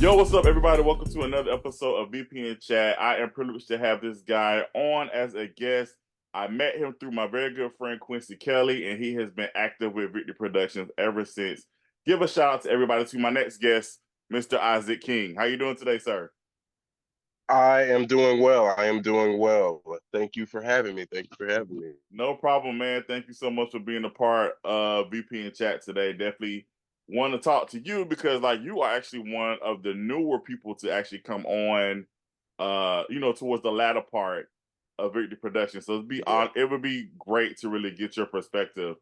Yo, what's up, everybody? Welcome to another episode of VPN Chat. I am privileged to have this guy on as a guest. I met him through my very good friend Quincy Kelly, and he has been active with Victory Productions ever since. Give a shout out to everybody to my next guest, Mr. Isaac King. How you doing today, sir? I am doing well. I am doing well. Thank you for having me. Thank you for having me. No problem, man. Thank you so much for being a part of VPN Chat today. Definitely want to talk to you because, like, you are actually one of the newer people to actually come on. Towards the latter part of Victory Production. So Yeah. it would be great to really get your perspective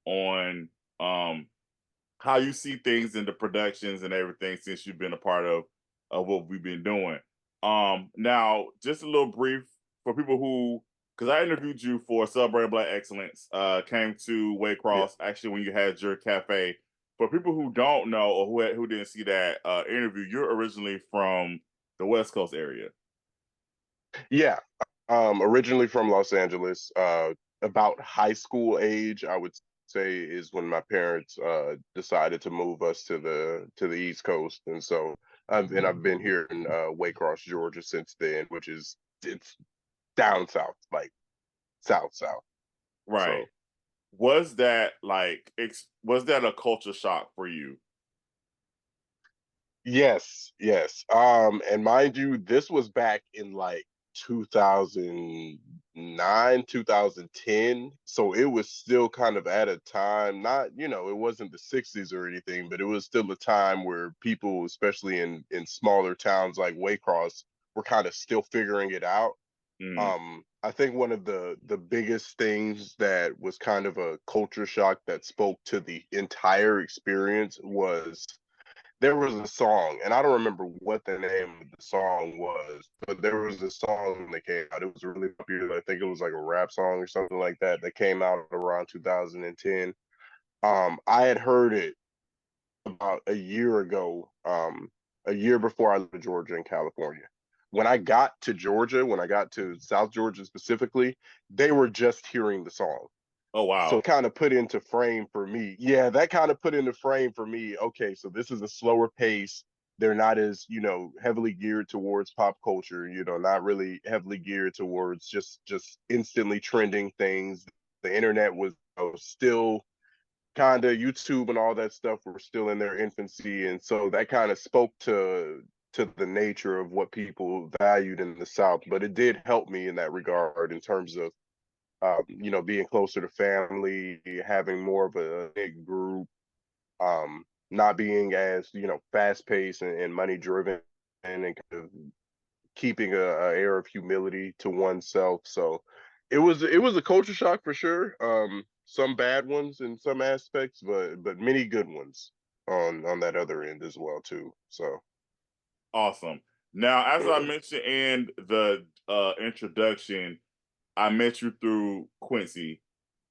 on how you see things in the productions and everything since you've been a part of what we've been doing. Now just a little brief for people who, because I interviewed you for Celebrating Black Excellence, came to Yeah. Waycross actually when you had your cafe. For people who don't know or who didn't see that interview, you're originally from the West Coast area. Yeah. Originally from Los Angeles. About high school age, I would say, is when my parents decided to move us to the East Coast. And so I've been here in Waycross, Georgia since then, which is it's down south, like south south. Right. So Was that a culture shock for you? yes, yes. And mind you, this was back in like 2009, 2010. So it was still kind of at a time, not, it wasn't the 60s or anything, but it was still a time where people, especially in smaller towns like Waycross, were kind of still figuring it out. Mm, I think one of the biggest things that was kind of a culture shock that spoke to the entire experience was there was a song, and I don't remember what the name of the song was, but there was a song that came out. It was really popular. I think it was like a rap song or something like that that came out around 2010. I had heard it about a year ago, a year before I lived in Georgia and California. When I got to Georgia, when I got to South Georgia specifically, they were just hearing the song. oh So wow. kind of put into frame for me. Yeah, that kind of put into frame for me. Okay, so this is a slower pace. They're not as, heavily geared towards pop culture, not really heavily geared towards just instantly trending things. The internet was still kind of YouTube and all that stuff were still in their infancy. And so that kind of spoke to the nature of what people valued in the South. But it did help me in that regard in terms of being closer to family, having more of a big group, not being as, fast paced and money driven and kind of keeping a air of humility to oneself. So it was a culture shock for sure. Some bad ones in some aspects, but many good ones on that other end as well too. So Awesome. Now, as I mentioned in the introduction, I met you through Quincy.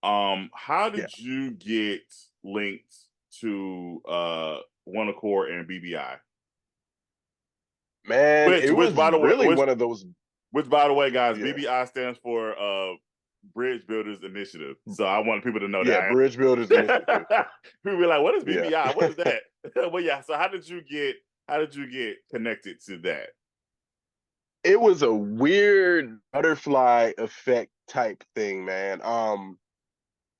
How yeah, did you get linked to One Accord and BBI? man, Which, it which was by the way, really one of those. guys, Yeah, BBI stands for Bridge Builders Initiative. So I want people to know yeah, that. Bridge Builders Initiative. People be like, "What is Yeah. BBI? What is that?" Well, yeah. So how did you get connected to that? It was a weird butterfly effect type thing, man. I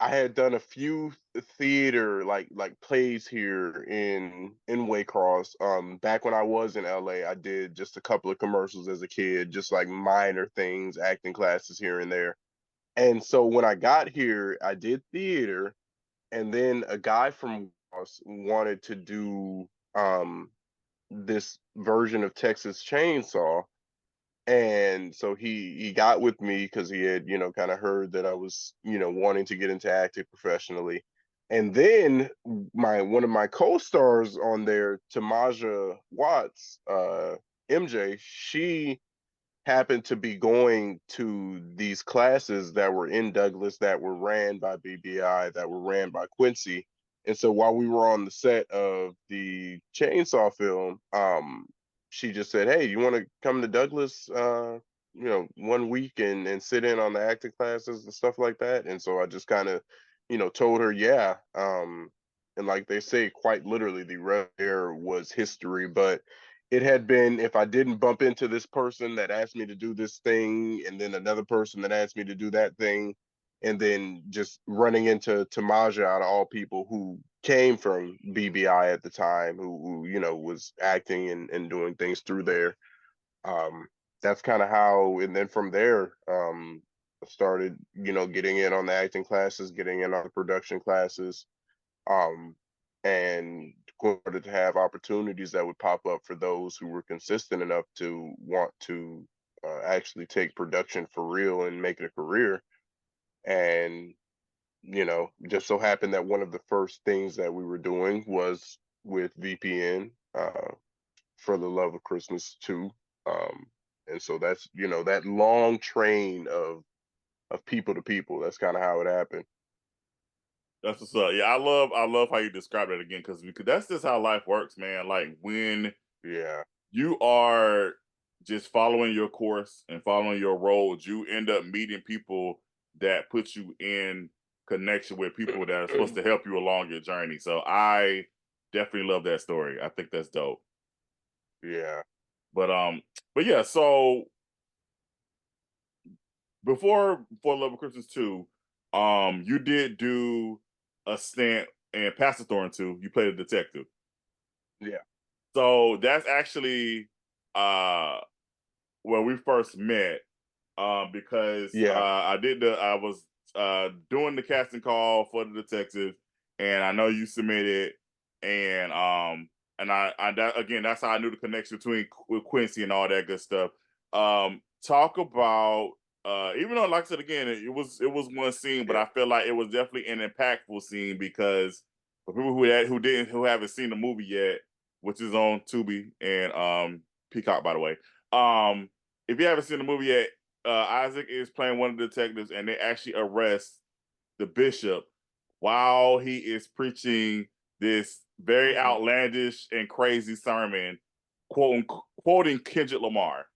had done a few theater like plays here in Waycross. Back when I was in LA, I did just a couple of commercials as a kid, just like minor things, acting classes here and there. And so when I got here, I did theater, and then a guy from us wanted to do this version of Texas Chainsaw, and so he got with me because he had kind of heard that I was wanting to get into acting professionally. And then my one of my co-stars on there, Tamaja Watts, MJ, she happened to be going to these classes that were in Douglas that were ran by BBI, that were ran by Quincy. And so while we were on the set of the Chainsaw film, she just said, "Hey, you want to come to Douglas, one week and sit in on the acting classes and stuff like that?" And so I just kind of, told her, yeah. And like they say, quite literally, the rest there was history. But it had been, if I didn't bump into this person that asked me to do this thing, and then another person that asked me to do that thing, and then just running into Tamaja out of all people who came from BBI at the time, who you know was acting and doing things through there. Um, that's kind of how, and then from there, I started, you know, getting in on the acting classes, getting in on the production classes, um, and started to have opportunities that would pop up for those who were consistent enough to want to actually take production for real and make it a career. And you know, just so happened that one of the first things that we were doing was with VPN, for the love of Christmas too. Um, and so that's, you know, that long train of people to people. That's kind of how it happened. That's what's up. Yeah, I love how you describe it again because that's just how life works, man. Like when Yeah. you are just following your course and following your road, you end up meeting people that put you in connection with people that are supposed to help you along your journey. So I definitely love that story. I think that's dope. Yeah. But but yeah, so before For Love of Christmas 2, you did do a stint in Pastor Thorne 2. You played a detective. Yeah. So that's actually where we first met, because Yeah. I was doing the casting call for the detective, and I know you submitted, and I that, again, that's how I knew the connection between with Quincy and all that good stuff. Talk about, even though, like I said again, it was one scene, but Yeah. I feel like it was definitely an impactful scene because for people who haven't seen the movie yet, which is on Tubi and Peacock, by the way. If you haven't seen the movie yet, Isaac is playing one of the detectives, and they actually arrest the bishop while he is preaching this very Mhm. outlandish and crazy sermon, quoting Kendrick Lamar.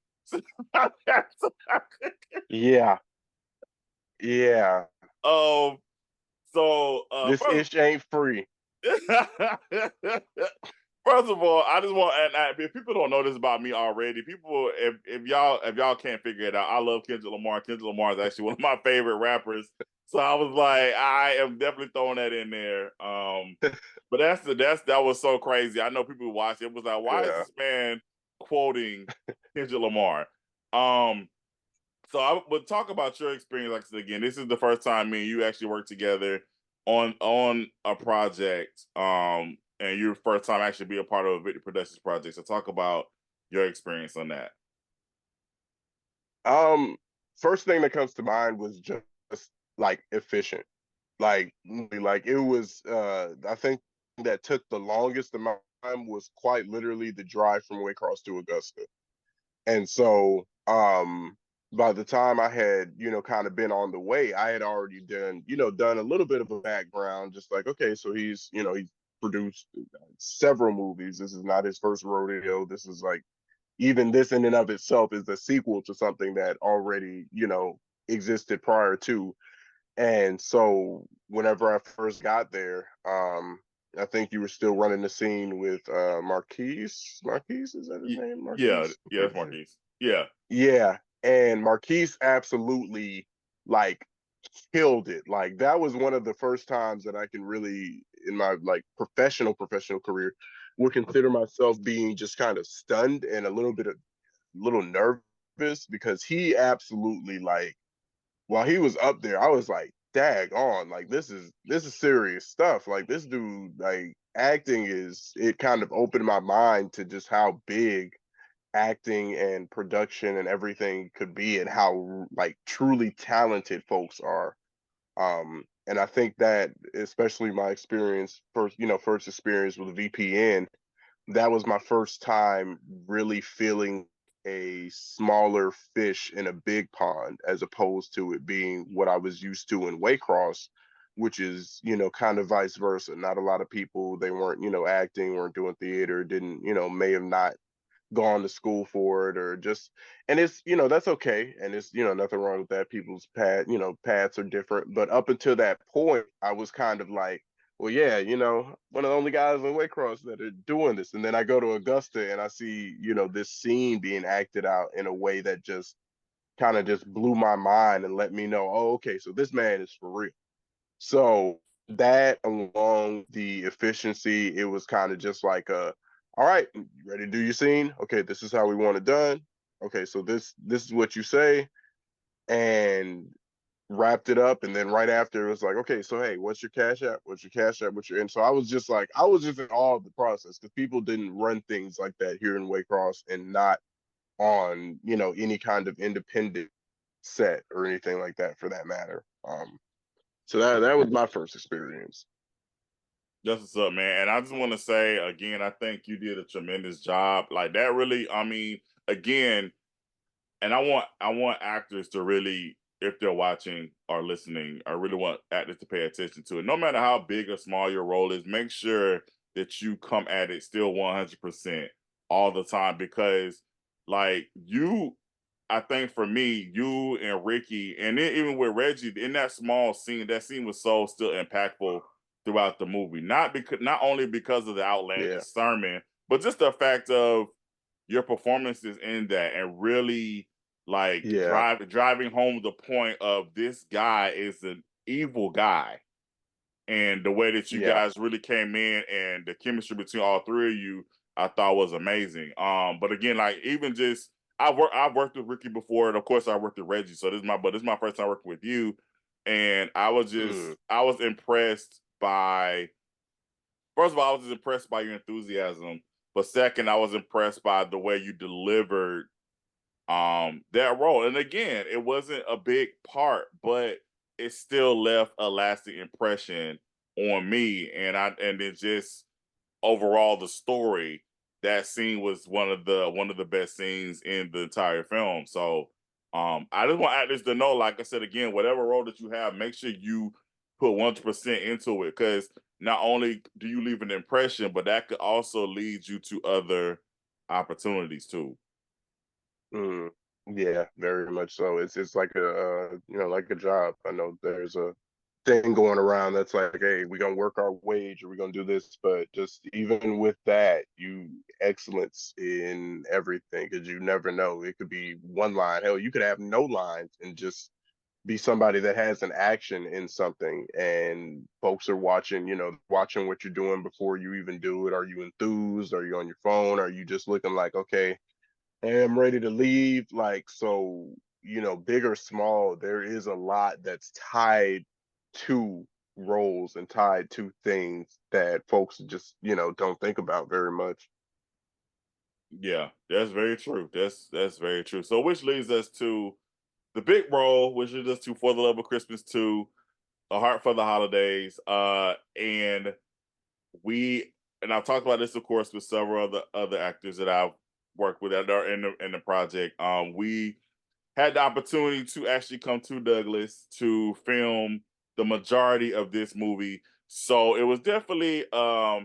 Yeah. Yeah. um. So, This ish ain't free. first of all, I just want, if people don't know this about me already, people, if y'all can't figure it out, I love Kendrick Lamar. Kendrick Lamar is actually one of my favorite rappers. So I was like, I am definitely throwing that in there. But that was so crazy. I know people who watched it, it was like, why is Yeah. this man quoting Kendrick Lamar? Um, so I would talk about your experience. Like I said again, this is the first time me and you actually worked together on a project. And your first time actually be a part of a Victor Productions project. So talk about your experience on that. Um, First thing that comes to mind was just like efficient. Like really, like it was I think that took the longest amount of time was quite literally the drive from Waycross to Augusta. And so by the time I had, you know, kind of been on the way, I had already done, you know, done a little bit of a background, just like, okay, so he's, you know, he's produced several movies. This is not his first rodeo. This is like, even this in and of itself is a sequel to something that already, you know, existed prior to. And so whenever I first got there, I think you were still running the scene with Marquise. Marquise, is that his name? Yeah, Marquise? I'm yeah, that's pretty sure. Marquise. Yeah, Yeah. And Marquise absolutely like killed it. Like that was one of the first times that I can really, in my like professional career, would consider myself being just kind of stunned and a little nervous because he absolutely like, while he was up there, I was like, dag on, like this is serious stuff. Like this dude, like acting is, it kind of opened my mind to just how big acting and production and everything could be and how like truly talented folks are. And I think that especially my experience first, you know, first experience with VPN, that was my first time really feeling a smaller fish in a big pond as opposed to it being what I was used to in Waycross, which is, you know, kind of vice versa. Not a lot of people, they weren't, you know, acting, weren't doing theater, didn't, you know, may have not gone to school for it or just, and it's, you know, that's okay, and it's, you know, nothing wrong with that. People's path, you know, paths are different, but up until that point I was kind of like, well, yeah, one of the only guys in Waycross that are doing this. And then I go to Augusta and I see, this scene being acted out in a way that just kind of just blew my mind and let me know, oh, okay, so this man is for real. So that along the efficiency, it was kind of just like all right, you ready to do your scene? Okay, this is how we want it done. Okay, so this is what you say, and wrapped it up. And then right after it was like, okay, so hey, what's your cash app? What's your cash app? What's your and so I was just in awe of the process because people didn't run things like that here in Waycross and not on, any kind of independent set or anything like that for that matter. So that was my first experience. That's what's up, man. And I just want to say again, I think you did a tremendous job. Like that really, I mean, again, and I want actors to really, if they're watching or listening, I really want actors to pay attention to it. No matter how big or small your role is, make sure that you come at it still 100% all the time because like you I think for me, you and Ricky, and then even with Reggie, in that small scene, that scene was so still impactful throughout the movie. Not only because of the Yeah, outlandish sermon, but just the fact of your performances in that and really like yeah, driving home the point of this guy is an evil guy and the way that you yeah. guys really came in and the chemistry between all three of you, I thought was amazing. But again, like even just I've worked with Ricky before, and of course I worked with Reggie. So this is my first time working with you, and Mm, I was impressed by first of all I was just impressed by your enthusiasm, but second I was impressed by the way you delivered that role. And again, it wasn't a big part, but it still left a lasting impression on me. And it just overall the story, that scene was one of the best scenes in the entire film. So I just want actors to know, like I said again, whatever role that you have, make sure you put 100% into it because not only do you leave an impression, but that could also lead you to other opportunities too. mm. Yeah, very much so. It's like like a job. I know there's a thing going around that's like, hey, we're gonna work our wage or we're gonna do this, but just even with that, you excellence in everything because you never know. It could be one line. Hell, you could have no lines and just be somebody that has an action in something and folks are watching, watching what you're doing before you even do it. Are you enthused? Are you on your phone? Are you just looking like, okay, I'm ready to leave? Like, so, big or small, there is a lot that's tied to roles and tied to things that folks just, don't think about very much. Yeah, that's very true. That's very true. So which leads us to the big role, which leads us to For the Love of Christmas 2, A Heart for the Holidays. And we and I've talked about this, of course, with several other actors that I've worked with that are in the project. We had the opportunity to actually come to Douglas to film the majority of this movie. So it was definitely a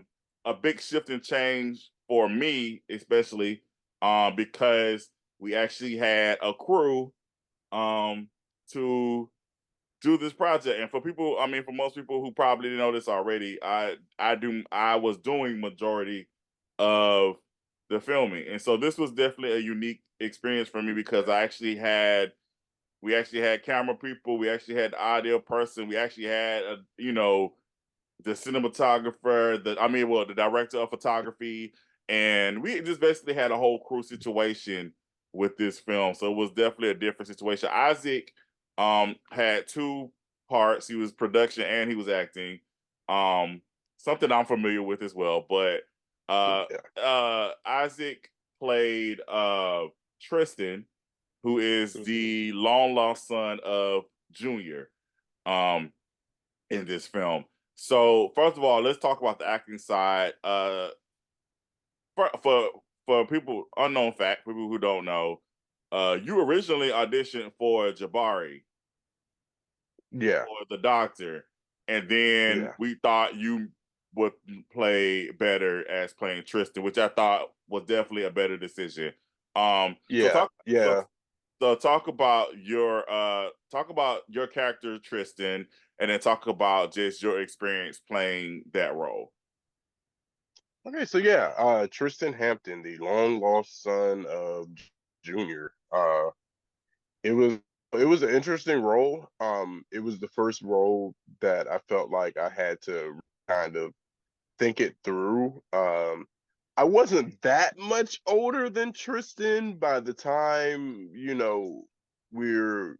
big shift and change for me, especially because we actually had a crew to do this project. And for people, I mean, for most people who probably didn't know this already, I was doing majority of the filming, and so this was definitely a unique experience for me because we actually had camera people, we actually had the audio person, we actually had the cinematographer, the director of photography, and we just basically had a whole crew situation with this film. So it was definitely a different situation. Isaac had two parts. He was production and he was acting. Um Something I'm familiar with as well. But Yeah. Isaac played Tristan, who is Hmm. the long lost son of Junior. Um in this film. So first of all, let's talk about the acting side. For people unknown fact, people who don't know, you originally auditioned for Jabari Yeah. for the Doctor, and then Yeah. we thought you would play better as playing Tristan, which I thought was definitely a better decision. So Yeah. Yeah. talk about your character Tristan and then talk about just your experience playing that role. Okay, so yeah, Tristan Hampton, the long lost son of Junior. It was it was an interesting role. It was the first role that I felt like I had to kind of think it through. I wasn't that much older than Tristan by the time, we're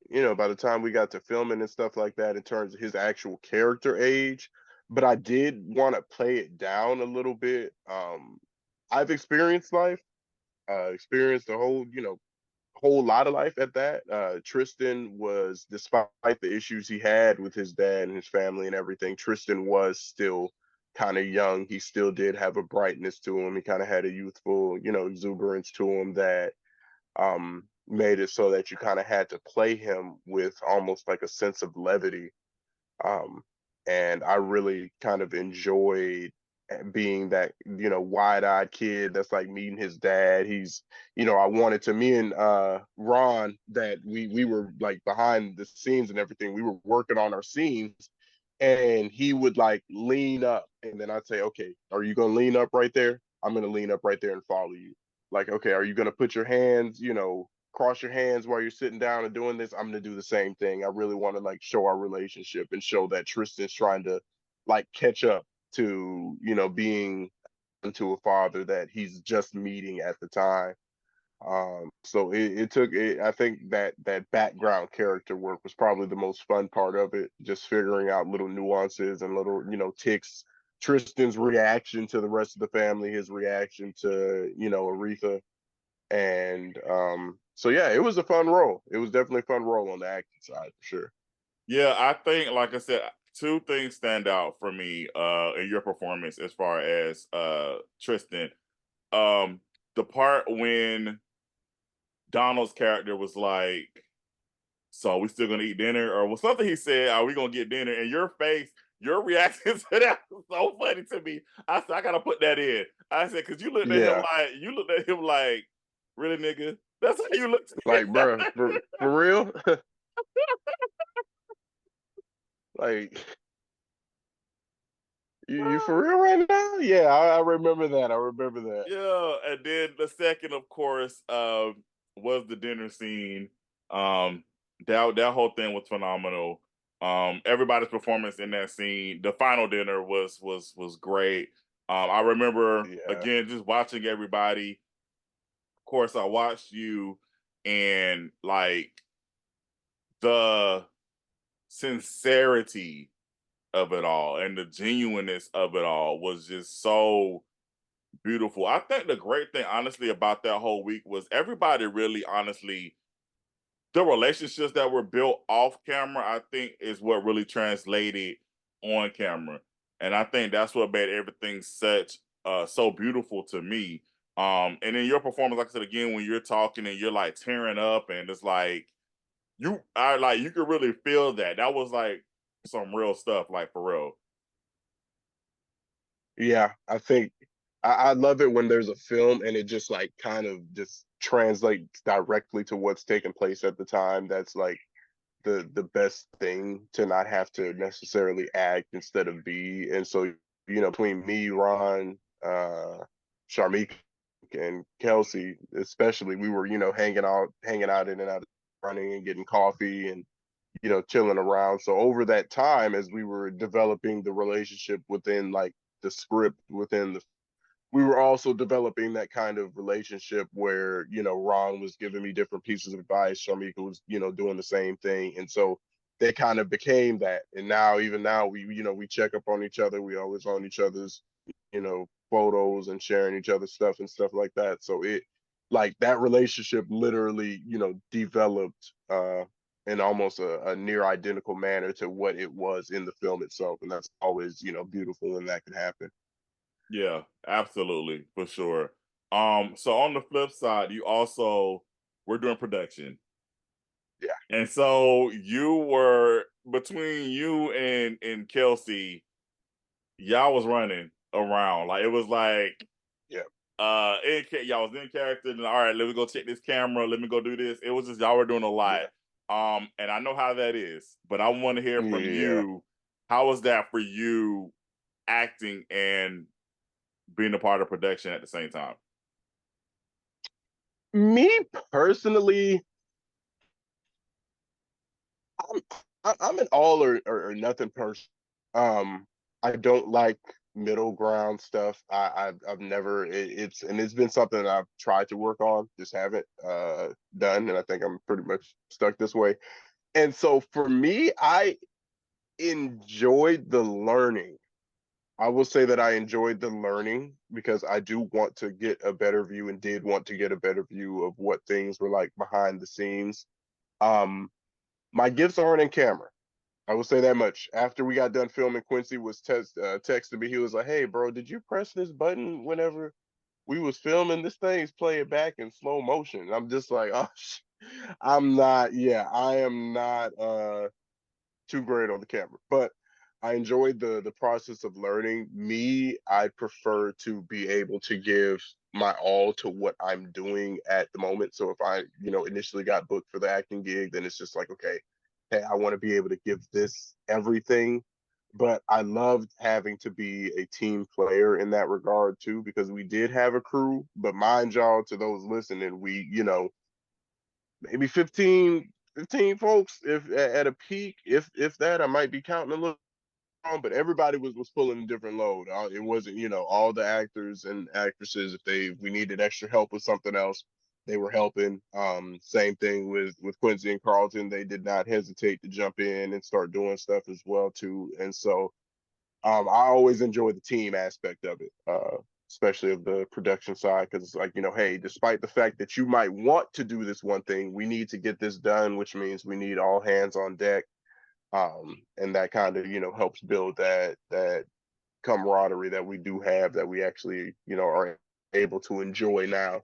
by the time we got to filming and stuff like that in terms of his actual character age. But I did want to play it down a little bit. I've experienced life, experienced a whole lot of life at that. Tristan was, despite the issues he had with his dad and his family and everything, Tristan was still kind of young. He still did have a brightness to him. He kind of had a youthful, exuberance to him that made it so that you kind of had to play him with almost like a sense of levity. Um, and I really kind of enjoyed being that, wide-eyed kid that's like meeting his dad. I wanted to, me and Ron, that we were like behind the scenes and everything. We were working on our scenes, and he would like lean up, and then I'd say, okay, are you gonna lean up right there? I'm gonna lean up right there and follow you. Like, okay, are you gonna put your hands, cross your hands while you're sitting down and doing this? I'm gonna do the same thing. I really want to like show our relationship and show that Tristan's trying to like catch up to, being to a father that he's just meeting at the time. So it took it, I think that background character work was probably the most fun part of it, just figuring out little nuances and little, ticks. Tristan's reaction to the rest of the family, his reaction to, Aretha. And so yeah, it was a fun role. It was definitely a fun role on the acting side for sure. Yeah, I think, like I said, two things stand out for me in your performance as far as Tristan. Um, the part when Donald's character was like, "So we still gonna eat dinner?" or was something he said, "Are we gonna get dinner?" And your face, your reaction to that was so funny to me. I said, "I gotta put that in." I said, "Cause Yeah. you looked at him like, really, nigga? That's how you looked." Like, bro, for real? Like, you for real right now? Yeah, I remember that. I remember that. Yeah, and then the second, of course, was the dinner scene. Um, that whole thing was phenomenal. Everybody's performance in that scene, the final dinner was great. I remember Yeah. again just watching everybody. Of course, I watched you, and like the sincerity of it all and the genuineness of it all was just so beautiful. I think the great thing, honestly, about that whole week was everybody really, honestly, the relationships that were built off camera, I think, is what really translated on camera, and I think that's what made everything such so beautiful to me. And in your performance, like I said again, when you're talking and you're like tearing up, and it's like you could really feel that. That was like some real stuff, like for real. Yeah, I think I love it when there's a film and it just like kind of just translates directly to what's taking place at the time. That's like the best thing, to not have to necessarily act instead of be. And so, between me, Ron, Sharmik, and Kelsey, especially, we were, hanging out in and out, running and getting coffee and, chilling around. So over that time, as we were developing the relationship within like the script, within the we were also developing that kind of relationship where, Ron was giving me different pieces of advice, Shamika was, doing the same thing. And so they kind of became that. And now, even now, we check up on each other. We always on each other's, photos and sharing each other's stuff and stuff like that. So like that relationship literally, developed in almost a near identical manner to what it was in the film itself. And that's always, beautiful when that can happen. Yeah, absolutely, for sure. So on the flip side, you also were doing production. Yeah. And so you were between you and Kelsey, y'all was running around. Like it was like Yeah. y'all was in character, and all right, let me go check this camera, let me go do this. It was just y'all were doing a lot. Yeah. And I know how that is, but I want to hear from Yeah. you. How was that for you, acting and being a part of production at the same time? Me personally, I'm I'm an all or nothing person. Um, I don't like middle ground stuff. I've never it's been something I've tried to work on, just haven't done, and I think I'm pretty much stuck this way. And so for me, I enjoyed the learning. I will say that I enjoyed the learning because I do want to get a better view and did want to get a better view of what things were like behind the scenes. Um, my gifts aren't in camera. I will say that much. After we got done filming, Quincy was texting me. He was like, "Hey, bro, did you press this button whenever we was filming? This thing's playing back in slow motion." And I'm just like, "Oh, I'm not. Yeah, I am not. Too great on the camera, but I enjoyed the process of learning. Me, I prefer to be able to give my all to what I'm doing at the moment. So if I, initially got booked for the acting gig, then it's just like, okay, hey, I want to be able to give this everything. But I loved having to be a team player in that regard too, because we did have a crew. But mind y'all, to those listening, we, maybe 15 folks if at a peak, if that. I might be counting a little wrong, but everybody was pulling a different load. It wasn't, all the actors and actresses, if we needed extra help with something else, they were helping. Same thing with Quincy and Carlton. They did not hesitate to jump in and start doing stuff as well too. And so I always enjoy the team aspect of it, especially of the production side, because it's like, hey, despite the fact that you might want to do this one thing, we need to get this done, which means we need all hands on deck. And that kind of, helps build that camaraderie that we do have, that we actually, are able to enjoy now.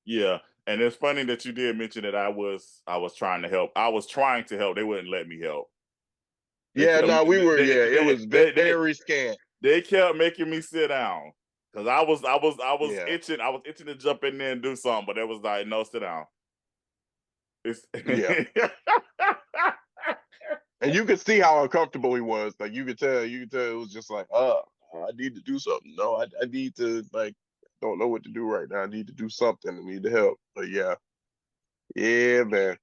Yeah, and it's funny that you did mention that I was trying to help. I was trying to help. They wouldn't let me help. They Yeah, kept no, we were, they yeah, it they was they, they, very scant. they kept making me sit down because I was Yeah, itching. I was itching to jump in there and do something, but it was like, no, sit down. It's yeah. And you could see how uncomfortable he was. Like you could tell it was just like, I need to do something. No, I need to, like, don't know what to do right now. I need to do something. I need to help. But yeah, yeah, man.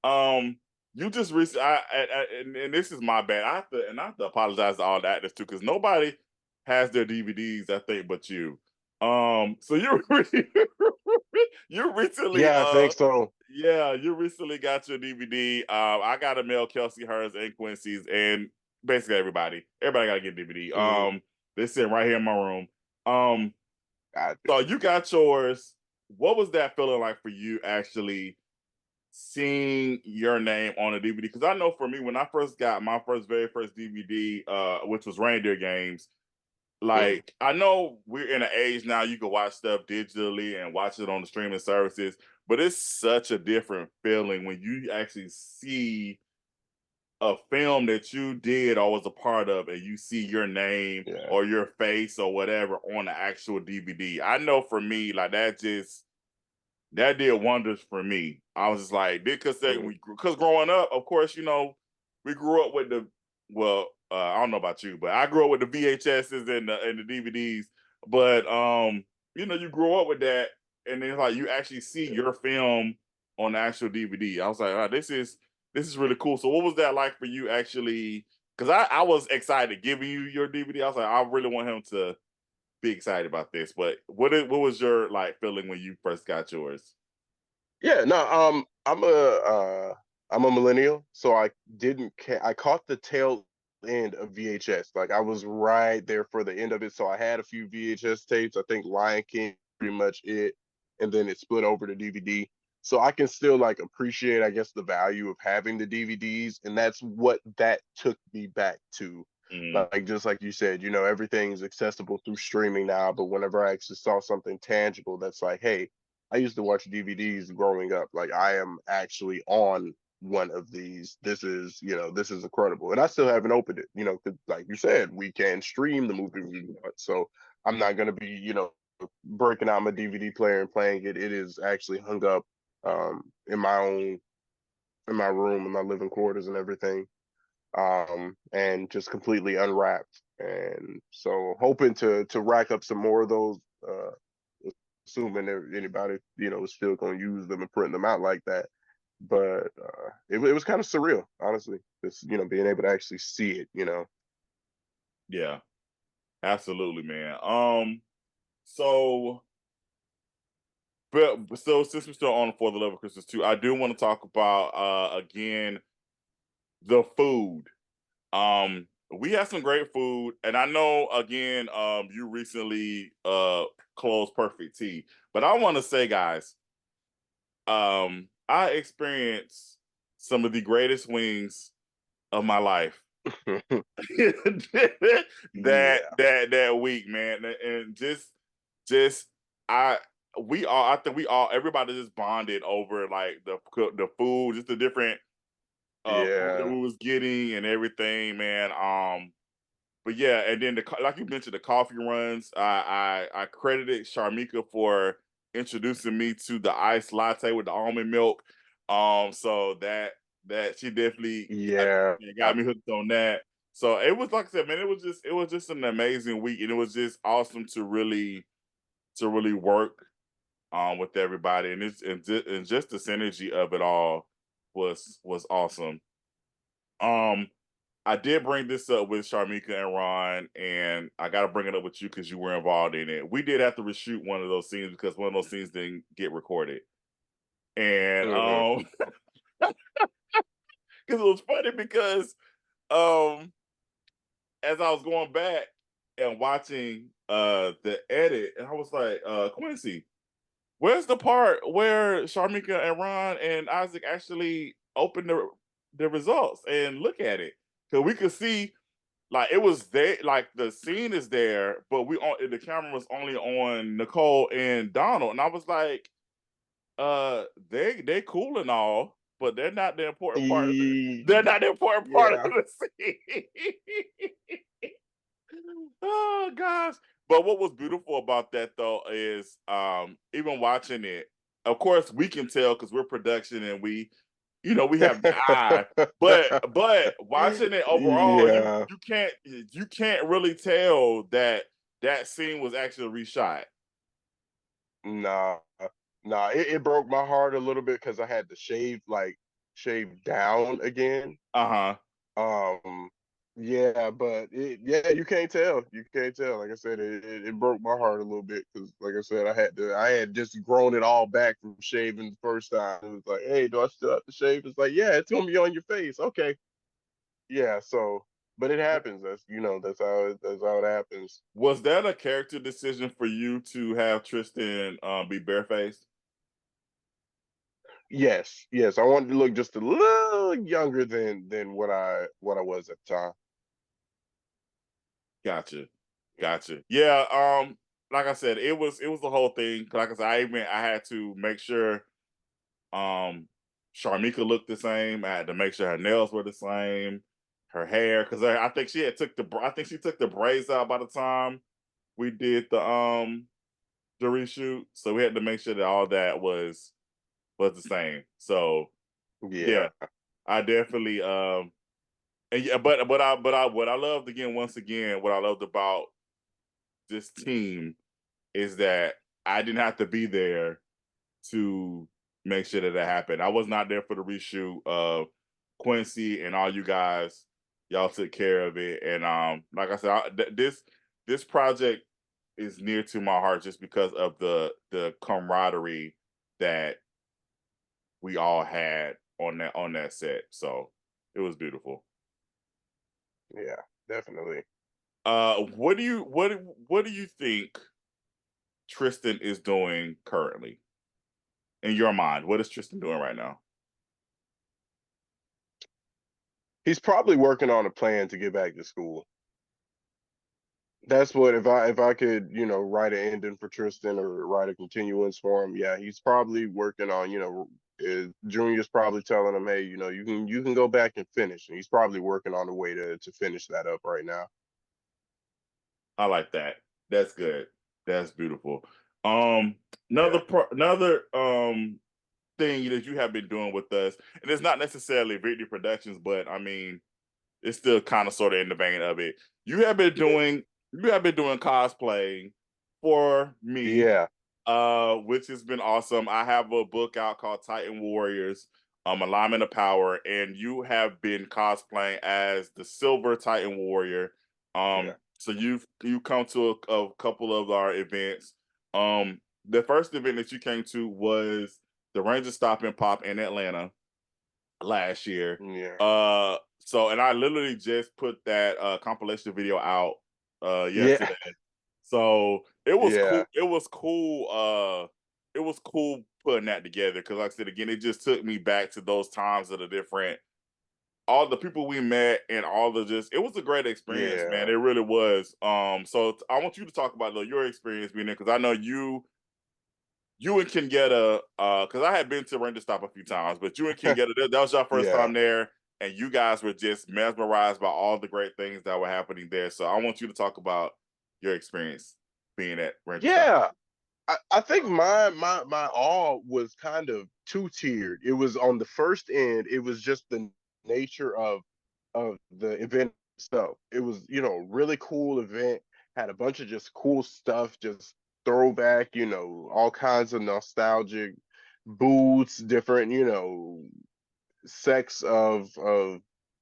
um, you just recently, and this is my bad. I have to apologize to all the actors too, because nobody has their DVDs, I think, but you. So you you recently, Yeah, I think so. yeah, you recently got your DVD. I got to mail Kelsey hers and Quincy's, and basically everybody. Everybody got to get a DVD. Mm, They're sitting right here in my room. Um, got so you. you got yours. What was that feeling like for you, actually seeing your name on a DVD? Because I know for me, when I first got my very first DVD, which was Reindeer Games, Mm, like, I know we're in an age now you can watch stuff digitally and watch it on the streaming services, but it's such a different feeling when you actually see a film that you did or was a part of, and you see your name yeah. or your face or whatever on the actual DVD. I know for me, like, that did wonders for me. I was just like, because Mm, growing up, of course, we grew up with I don't know about you, but I grew up with the VHSs and the DVDs. But you grew up with that, and then like you actually see yeah. your film on the actual DVD. I was like, oh, this is really cool. So what was that like for you, actually? Because I was excited giving you your DVD. I was like, I really want him to be excited about this. But what was your like feeling when you first got yours? Yeah, no, I'm a millennial, so I caught the tail end of VHS. Like, I was right there for the end of it. So I had a few VHS tapes. I think Lion King pretty much it, and then it split over to DVD. So I can still, like, appreciate, I guess, the value of having the DVDs, and that's what that took me back to. Mhm. Like, just like you said, everything's accessible through streaming now, but whenever I actually saw something tangible that's like, hey, I used to watch DVDs growing up. Like, I am actually on one of these. This is incredible. And I still haven't opened it, 'cause like you said, we can stream the movie we want. So I'm not going to be, breaking out my DVD player and playing it. It is actually hung up in my own in my room, in my living quarters and everything, and just completely unwrapped. And so hoping to rack up some more of those, assuming that anybody, is still going to use them and print them out like that. But it was kind of surreal, honestly, just, being able to actually see it. Yeah, absolutely, man. So, but so since we're still on For the Love of Christmas too, I do want to talk about again the food. We have some great food, and I know again, you recently closed Perfect Tea, but I want to say, guys, I experienced some of the greatest wings of my life Yeah. that week, man, and just I we all I think we all everybody just bonded over like the food, just the different food that Yeah. we was getting and everything, man. But yeah, and then like you mentioned, the coffee runs. I credited Sharmika for introducing me to the iced latte with the almond milk. So that she definitely Yeah. got me hooked on that. So it was like I said, man, it was just an amazing week, and it was just awesome to really work with everybody, and and just the synergy of it all was awesome. Um, I did bring this up with Sharmika and Ron, and I got to bring it up with you because you were involved in it. We did have to reshoot one of those scenes because one of those scenes didn't get recorded, and Hmm. because it was funny because um as I was going back and watching the edit, and I was like, Quincy, where's the part where Sharmika and Ron and Isaac actually open the results and look at it? Because we could see like it was there, like the scene is there, but the camera was only on Nicole and Donald, and I was like, they cool and all, but they're not the important part. They're not the important part of Yeah. the scene. Oh gosh. But what was beautiful about that though is even watching it, of course we can tell because we're production and we have the eye. But watching it overall, Yeah. you can't really tell that that scene was actually reshot. Nah, nah. It broke my heart a little bit because I had to shave down again. Uh-huh. Um, yeah, but yeah, you can't tell. You can't tell. Like I said, it broke my heart a little bit because, like I said, I had just grown it all back from shaving the first time. It was like, hey, do I still have to shave? It's like, yeah, it's gonna be on your face. Okay, yeah. So, but it happens. That's how it happens. Was that a character decision for you to have Tristan be barefaced? Yes, yes. I wanted to look just a little younger than what I was at the time. Gotcha. Gotcha. Yeah, like I said, it was the whole thing. Like I said, I had to make sure Sharmika looked the same. I had to make sure her nails were the same, her hair, because I think I think she took the braids out by the time we did the reshoot. So we had to make sure that all that was the same. So yeah, Yeah. I definitely and yeah, what I loved again, once again, what I loved about this team is that I didn't have to be there to make sure that it happened. I was not there for the reshoot. Quincy and all you guys, y'all took care of it. And like I said, this project is near to my heart just because of the camaraderie that we all had on that set. So it was beautiful. Yeah, definitely. What do you think Tristan is doing currently in your mind? What is Tristan doing right now? He's probably working on a plan to get back to school. That's what if I could, write an ending for Tristan or write a continuance for him. Yeah, he's probably working on, Junior's probably telling him, hey, you can go back and finish. And he's probably working on a way to finish that up right now. I like that. That's good. That's beautiful. Yeah. Another thing that you have been doing with us, and it's not necessarily Victory Productions, but I mean, it's still kind of sort of in the vein of it. You have been Yeah. doing you have been doing cosplay for me, Yeah. which has been awesome. I have a book out called Titan Warriors, Alignment of Power, and you have been cosplaying as the Silver Titan Warrior. Yeah. So you come to a couple of our events. The first event that you came to was the Ranger Stop and Pop in Atlanta last year. Yeah. So and I literally just put that compilation video out Yeah. yesterday. So it was Yeah. cool. It was cool putting that together because, like I said again, it just took me back to those times of the different, all the people we met, and all the just. It was a great experience, man. Yeah. It really was. So I want you to talk about your experience being there because I know you and Kengetta, because I had been to Ranger Stop a few times, but you and Kengetta, that was your first Yeah. time there, and you guys were just mesmerized by all the great things that were happening there. So I want you to talk about your experience being at Ranger Stop. Yeah. I think my awe was kind of two-tiered. It was on the first end, it was just the nature of the event itself. It was, really cool event, had a bunch of just cool stuff, just throwback, all kinds of nostalgic booths, different, sex of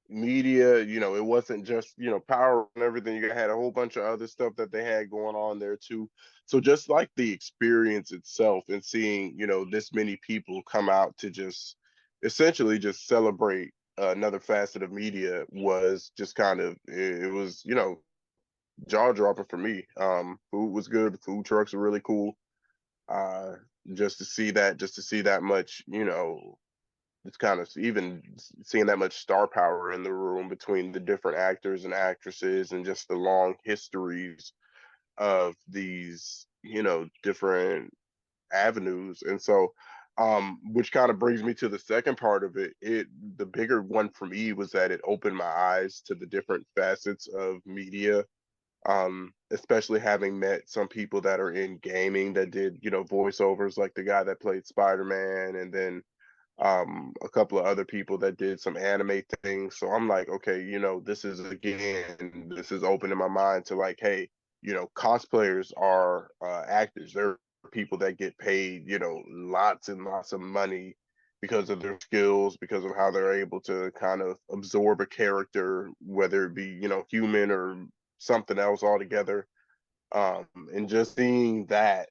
media. It wasn't just power and everything. You had a whole bunch of other stuff that they had going on there too. So just like the experience itself and seeing this many people come out to just essentially just celebrate another facet of media was just kind of, it was jaw dropping for me. Food was good. The food trucks were really cool. uh just to see that much, it's kind of even seeing that much star power in the room between the different actors and actresses and just the long histories of these, different avenues. And so, which kind of brings me to the second part of it. The bigger one for me was that it opened my eyes to the different facets of media, especially having met some people that are in gaming that did, voiceovers, like the guy that played Spider-Man, and then a couple of other people that did some anime things. So I'm like, okay, this is opening my mind to like, hey, cosplayers are actors. They're people that get paid, lots and lots of money because of their skills, because of how they're able to kind of absorb a character, whether it be, human or something else altogether. And just seeing that,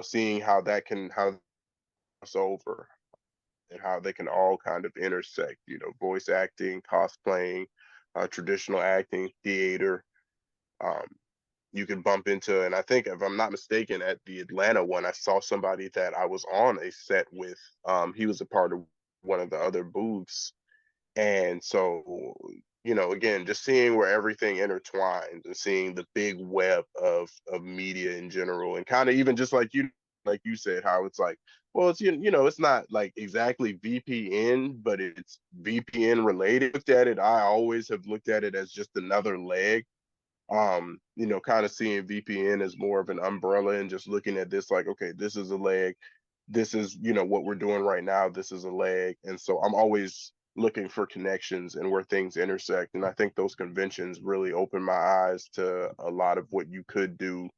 seeing how it's over, and how they can all kind of intersect, voice acting, cosplaying, traditional acting, theater. Um, you can bump into, and I think if I'm not mistaken, at the Atlanta one, I saw somebody that I was on a set with. He was a part of one of the other booths. And so, again, just seeing where everything intertwines and seeing the big web of media in general, and kind of even just like you said, how it's like, well, it's it's not like exactly VPN, but it's VPN related. Looked at it, I always have looked at it as just another leg. Kind of seeing VPN as more of an umbrella and just looking at this like, okay, this is a leg. This is, what we're doing right now. This is a leg. And so I'm always looking for connections and where things intersect. And I think those conventions really open my eyes to a lot of what you could do,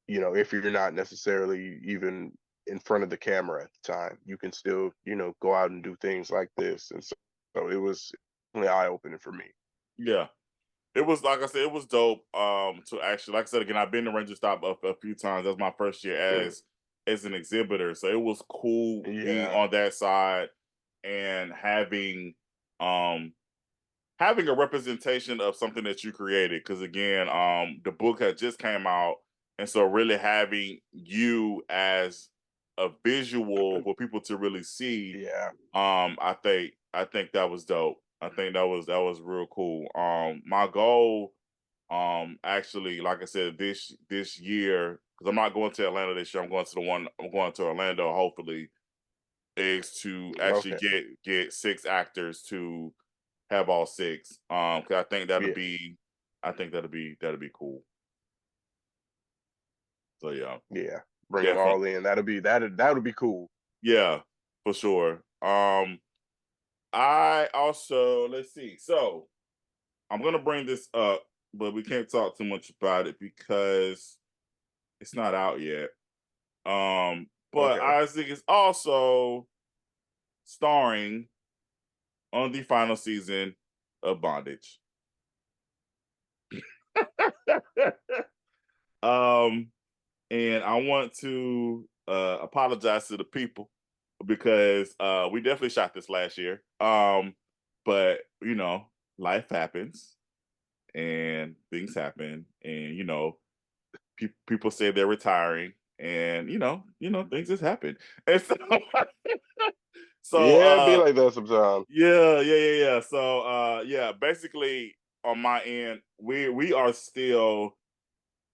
if you're not necessarily even in front of the camera at the time. You can still, go out and do things like this. And so it was really eye opening for me. Yeah. It was, like I said, it was dope. To actually, like I said again, I've been to Ranger Stop a few times. That's my first year Mm. as an exhibitor, so it was cool being Yeah. on that side and um having a representation of something that you created. Because again, the book had just came out, and so really having you as a visual for people to really see, Yeah. I think that was dope. I think that was real cool. My goal, actually, like I said, this year, because I'm not going to Atlanta this year, I'm going to Orlando, hopefully, is to actually Okay. get six actors to have all six. 'Cause Yeah. I think that'll be cool. So yeah, Yeah. Bring them definitely. all in. That would be cool. Yeah. for sure. I also, let's see. So I'm gonna bring this up, but we can't talk too much about it because it's not out yet. But Okay. Isaac is also starring on the final season of Bondage. um, and I want to apologize to the people because we definitely shot this last year. But you know, life happens and things happen, and you know, people say they're retiring, and things just happen, and so so Yeah, it be like that sometimes. yeah. So yeah, basically on my end, we are still.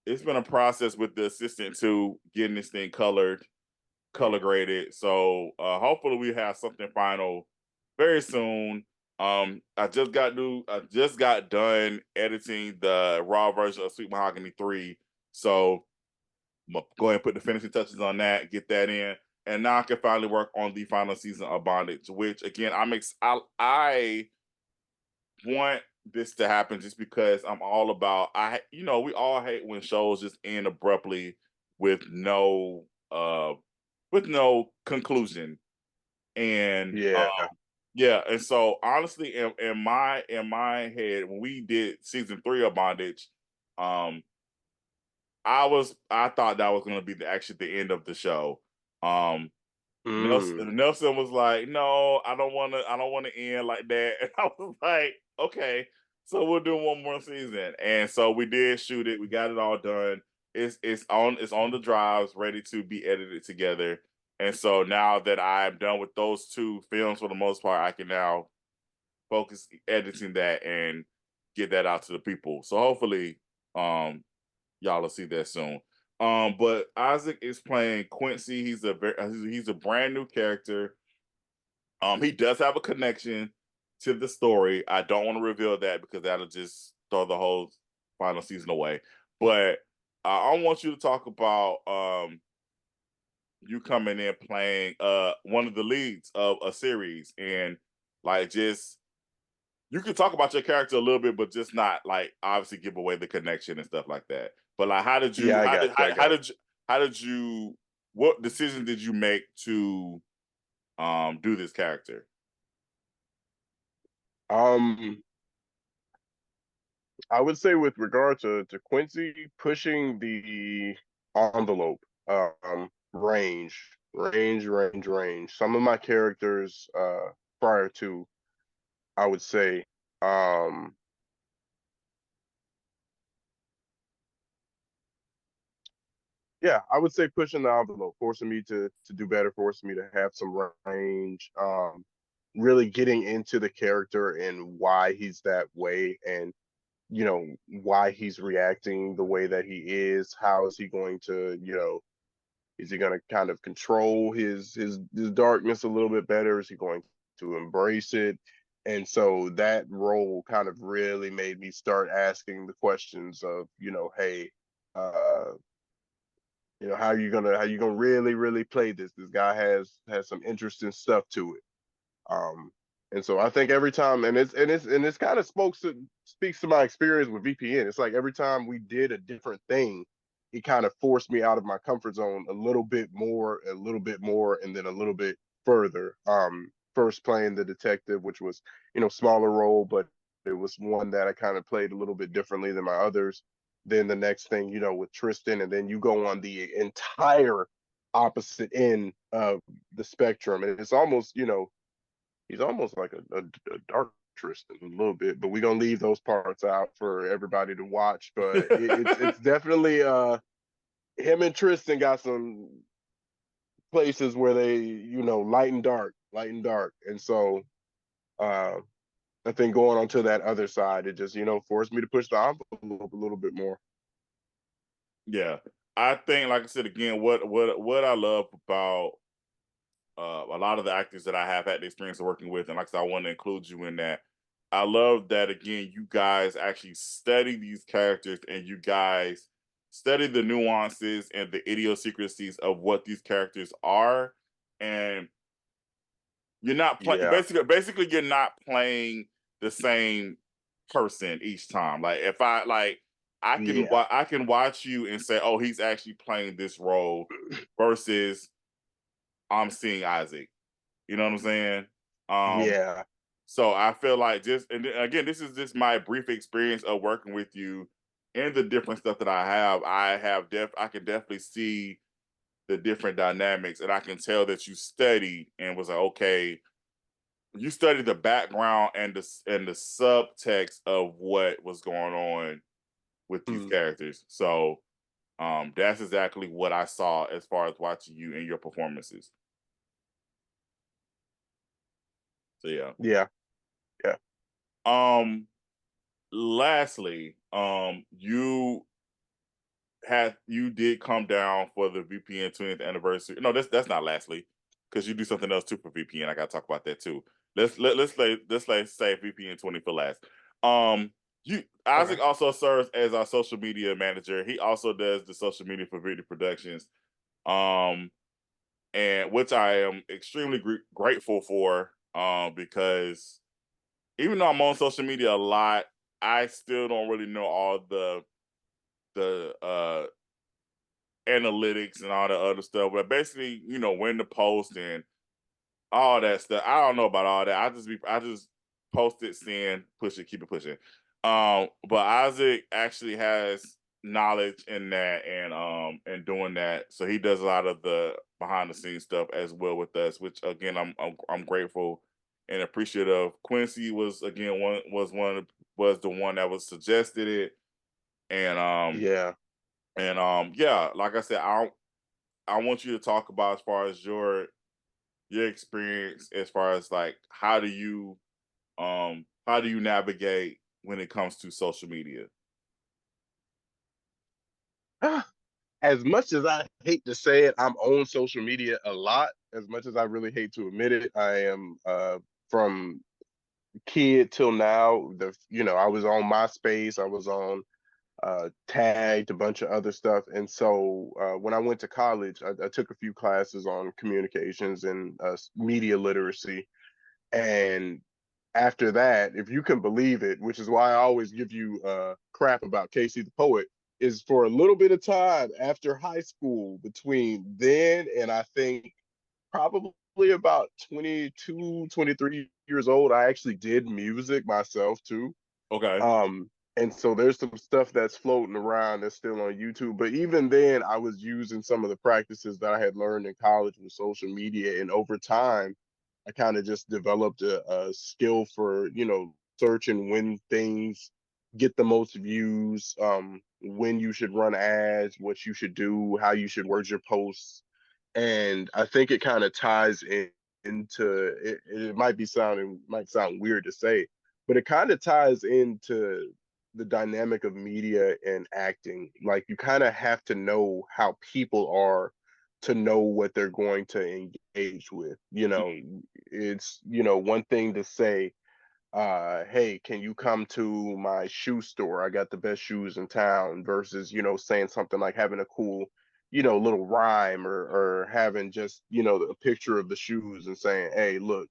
It's been a process with the assistant to getting this thing color graded. So hopefully we have something final very soon. I just got done editing the raw version of Sweet Mahogany 3. So I'm gonna go ahead and put the finishing touches on that, get that in, and now I can finally work on the final season of Bondage. Which again, I want this to happen just because I'm all about we all hate when shows just end abruptly with no uh no conclusion. And Yeah. yeah, and so honestly in my head when we did season 3 of Bondage, um I thought that was going to be actually the end of the show. Um Mm. Nelson was like, "No, I don't want to end like that." And I was like, "Okay, so we'll do one more season." And so we did shoot it. We got it all done. It's on the drives, ready to be edited together. And so now that I'm done with those two films for the most part, I can now focus editing that and get that out to the people. So hopefully, um, y'all will see that soon. But Isaac is playing Quincy. He's a brand new character. He does have a connection to the story. I don't want to reveal that because that'll just throw the whole final season away. But I want you to talk about you coming in playing one of the leads of a series, and like just you can talk about your character a little bit, but just not like obviously give away the connection and stuff like that. But like, Yeah, I got you. I got how did you what decision did you make to do this character? you. I would say with regard to Quincy, pushing the envelope, range. Some of my characters prior to, I would say, um, yeah, I would say pushing the envelope, forcing me to do better, forcing me to have some range, really getting into the character and why he's that way, and why he's reacting the way that he is. How is he going to, is he going to kind of control his darkness a little bit better? Is he going to embrace it? And so that role kind of really made me start asking the questions of, hey, uh, how you gonna really play this? This guy has some interesting stuff to it. Um, and so I think every time, and it's kind of speaks to my experience with VPN. It's like every time we did a different thing, it kind of forced me out of my comfort zone a little bit more, and then a little bit further. First playing the detective, which was smaller role, but it was one that I kind of played a little bit differently than my others. Then the next thing, with Tristan, and then you go on the entire opposite end of the spectrum, and it's almost he's almost like a dark Tristan a little bit, but we're gonna leave those parts out for everybody to watch. But it's definitely him and Tristan got some places where they light and dark, and so uh, I think going on to that other side, it just forced me to push the envelope a little bit more. Yeah, I think, like I said again, what I love about a lot of the actors that I have had the experience of working with, and like I said, I want to include you in that. I love that again. You guys actually study these characters, and you guys study the nuances and the idiosyncrasies of what these characters are, and You're not playing Yeah. basically you're not playing the same person each time. Like if I like Yeah. I can watch you and say, "Oh, he's actually playing this role," versus I'm seeing Isaac. You know what I'm saying? Um, Yeah. so I feel like just and again, this is just my brief experience of working with you and the different stuff that I have. I can definitely see the different dynamics, and I can tell that you study and was like, okay, you studied the background and the subtext of what was going on with these Mm. characters. So that's exactly what I saw as far as watching you and your performances. So yeah. Yeah. Yeah. Um lastly, you did come down for the VPN 20th anniversary. No, that's not lastly, because you do something else too for VPN. I gotta talk about that too. Let's say VPN 20 for last. You Okay. Isaac also serves as our social media manager. He also does the social media for Video Productions. Um, and which I am extremely grateful for. Because even though I'm on social media a lot, I still don't really know all the analytics and all the other stuff. But basically, when to post and all that stuff. I don't know about all that. I just post it, send, push it, keep it pushing. But Isaac actually has knowledge in that and doing that. So he does a lot of the behind the scenes stuff as well with us, which again I'm grateful and appreciative. Quincy was again was the one that was suggested it. And Yeah. yeah, like I said, I want you to talk about as far as your experience as far as like how do you navigate when it comes to social media? As much as I hate to say it, I'm on social media a lot. As much as I really hate to admit it, I am from kid till now. I was on MySpace, I was on tagged a bunch of other stuff. And so when I went to college, I took a few classes on communications and media literacy. And after that, if you can believe it, which is why I always give you crap about Casey the Poet, is for a little bit of time after high school, between then and I think probably about 22, 23 years old, I actually did music myself too. Okay. And so there's some stuff that's floating around that's still on YouTube. But even then, I was using some of the practices that I had learned in college with social media. And over time, I kind of just developed a skill for, searching when things get the most views, when you should run ads, what you should do, how you should word your posts. And I think it kind of ties into it. It might sound weird to say, but it kind of ties into the dynamic of media and acting. Like you kind of have to know how people are to know what they're going to engage with. It's, one thing to say, hey, can you come to my shoe store? I got the best shoes in town versus, saying something like having a cool, little rhyme or having just, a picture of the shoes and saying, hey, look,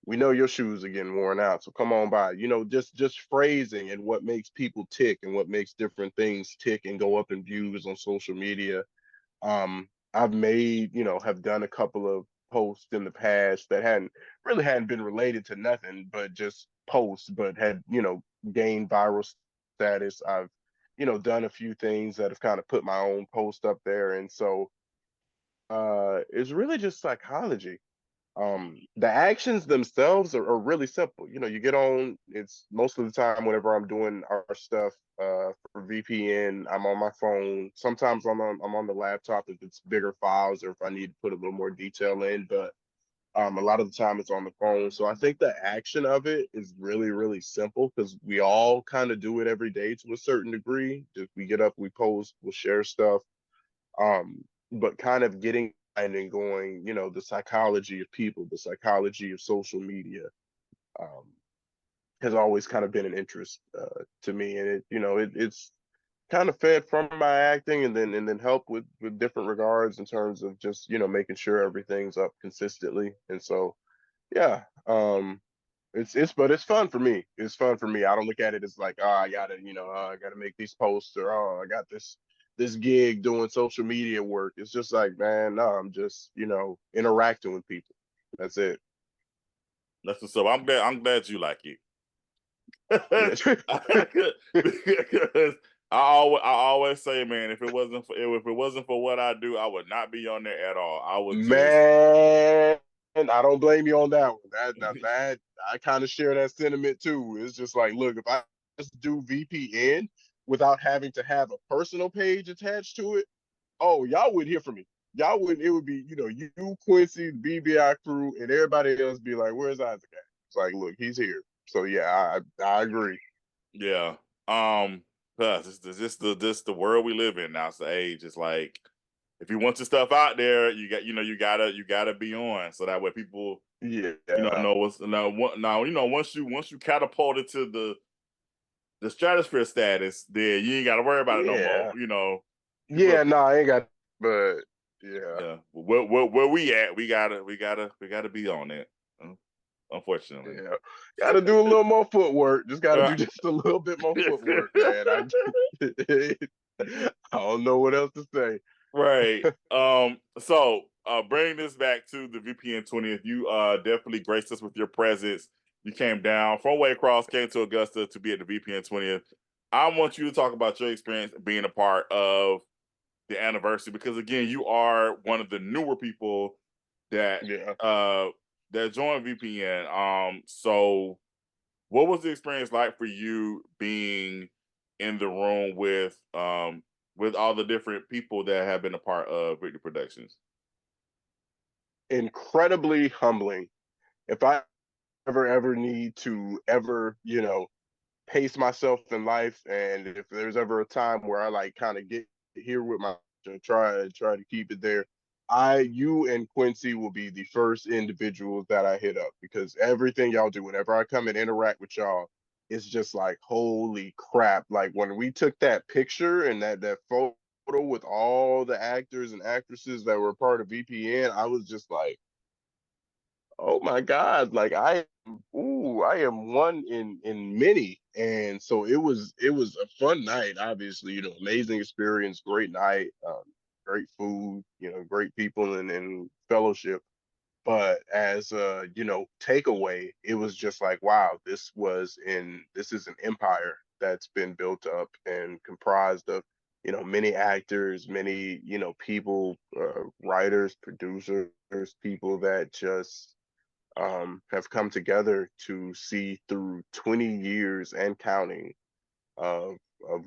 we know your shoes are getting worn out, so come on by. Just phrasing and what makes people tick and what makes different things tick and go up in views on social media. I've have done a couple of posts in the past that hadn't been related to nothing but just posts, but had, gained viral status. I've, done a few things that have kind of put my own post up there. And so it's really just psychology. The actions themselves are really simple. You get on, it's most of the time whenever I'm doing our stuff for VPN, I'm on my phone. Sometimes I'm on the laptop if it's bigger files or if I need to put a little more detail in, but a lot of the time it's on the phone. So I think the action of it is really, really simple because we all kind of do it every day to a certain degree. Just we get up, we post, we'll share stuff. But kind of getting and going, the psychology of people, the psychology of social media, um, has always kind of been an interest to me, and it's kind of fed from my acting, and then help with different regards in terms of just making sure everything's up consistently, and so yeah. But it's fun for me. It's fun for me. I don't look at it as like, oh, I gotta, I gotta make these posts, or oh, I got this gig doing social media work. It's just like, man, no, I'm just, interacting with people. That's it. That's what's up. I'm glad you like it. Yeah. Because I always say, man, if it wasn't for what I do, I would not be on there at all. I would just Man, I don't blame you on that one. That I kind of share that sentiment too. It's just like, look, if I just do VPN without having to have a personal page attached to it, oh, y'all wouldn't hear from me. Y'all wouldn't. It would be, you, Quincy, the BBI crew, and everybody else be like, "Where's Isaac at?" It's like, look, he's here. So yeah, I agree. yeah. Plus this the world we live in now. It's the age. It's like if you want your stuff out there, you gotta be on so that way people Yeah, know what's now once you catapulted to the stratosphere status, then you ain't got to worry about it no more. yeah, People, yeah. No, I ain't got, but yeah, yeah, where we at, we gotta be on it. Unfortunately, yeah. Got to do a little more footwork. Just got to uh, do just a little bit more footwork, man. I don't know what else to say. right. So bring this back to the VPN 20th. You definitely graced us with your presence. You came down from way across, came to Augusta to be at the VPN 20th. I want you to talk about your experience being a part of the anniversary because again, you are one of the newer people that Yeah. uh that joined VPN. So what was the experience like for you being in the room with all the different people that have been a part of Victory Productions? Incredibly humbling. If I ever need to ever, pace myself in life, and if there's ever a time where I like kind of get here with my try to keep it there, you and Quincy will be the first individuals that I hit up, because everything y'all do, whenever I come and interact with y'all, it's just like, holy crap. Like when we took that picture and that photo with all the actors and actresses that were part of VPN, I was just like, oh my God, like I am one in many. And so it was a fun night, obviously, amazing experience, great night, great food, great people and fellowship. But as a, takeaway, it was just like, wow, this is an empire that's been built up and comprised of, many actors, many, people, writers, producers, people that just have come together to see through 20 years and counting of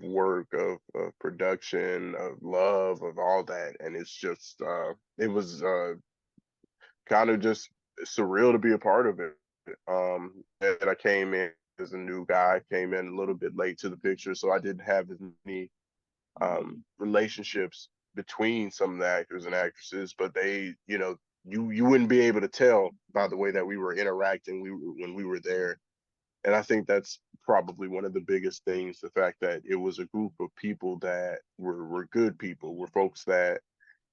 work, of production, of love, of all that. And it's just it was kind of just surreal to be a part of it. And I came in as a new guy, came in a little bit late to the picture, so I didn't have as many relationships between some of the actors and actresses, but they, you wouldn't be able to tell by the way that we were interacting when we were there. And I think that's probably one of the biggest things, the fact that it was a group of people that were good people, were folks that,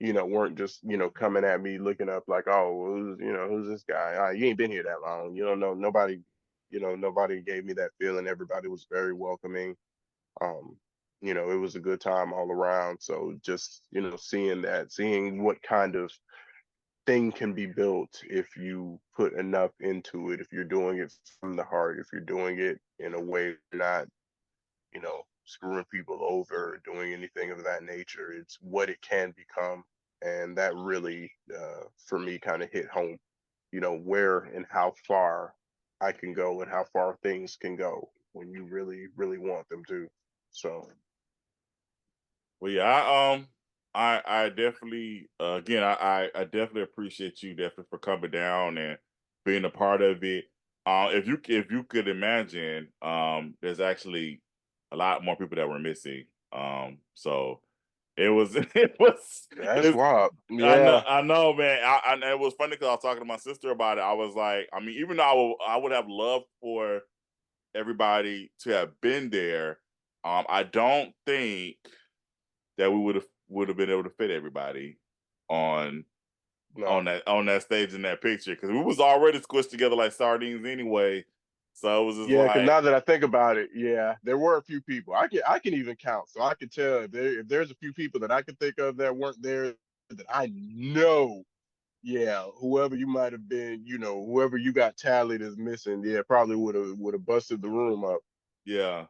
weren't just, coming at me looking up like, oh, well, who's this guy? You ain't been here that long. You don't know nobody, nobody gave me that feeling. Everybody was very welcoming. um it was a good time all around. So just, seeing what kind of thing can be built if you put enough into it, if you're doing it from the heart, if you're doing it in a way not, screwing people over, doing anything of that nature. It's what it can become. And that really, for me, kind of hit home, where and how far I can go and how far things can go when you really, really want them to. So, Well, yeah, I definitely, again, I definitely appreciate you definitely for coming down and being a part of it. If you could imagine, there's actually a lot more people that were missing. So it was, that's it's, wild. Yeah. I know, man. And it was funny because I was talking to my sister about it. I was like, I mean, even though I would have loved for everybody to have been there, I don't think that we would have been able to fit everybody on No. on that stage in that picture because we was already squished together like sardines anyway. So it was just Yeah, because like, now that I think about it, yeah, there were a few people. I can even count, so I can tell if there's a few people that I can think of that weren't there that I know. Yeah, whoever you might have been, whoever you got tallied as missing, yeah, probably would have busted the room up. yeah.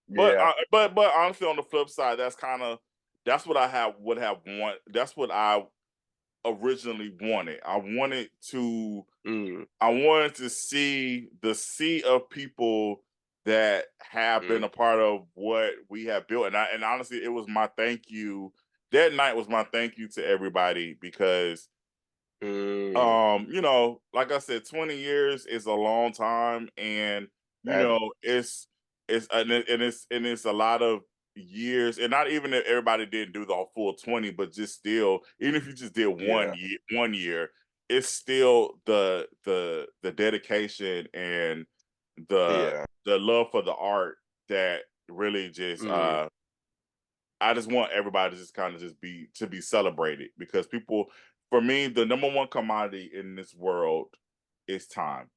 Yeah. But honestly, on the flip side, that's what I have would have want. That's what I originally wanted. Mm, I wanted to see the sea of people that have been mm, a part of what we have built, and honestly, it was my thank you. That night was my thank you to everybody because mm. like I said, 20 years is a long time, and That it's a lot of years, and not even if everybody didn't do the full 20, but just still, even if you just did yeah, 1 year, it's still the dedication and yeah. the love for the art that really just Mm, I just want everybody to just kind of just be celebrated because people, for me, the number one commodity in this world is time.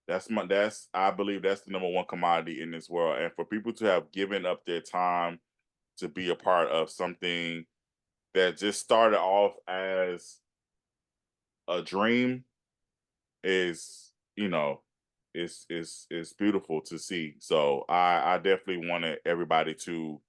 I believe that's the number one commodity in this world. And for people to have given up their time to be a part of something that just started off as a dream is, is beautiful to see. So I definitely wanted everybody to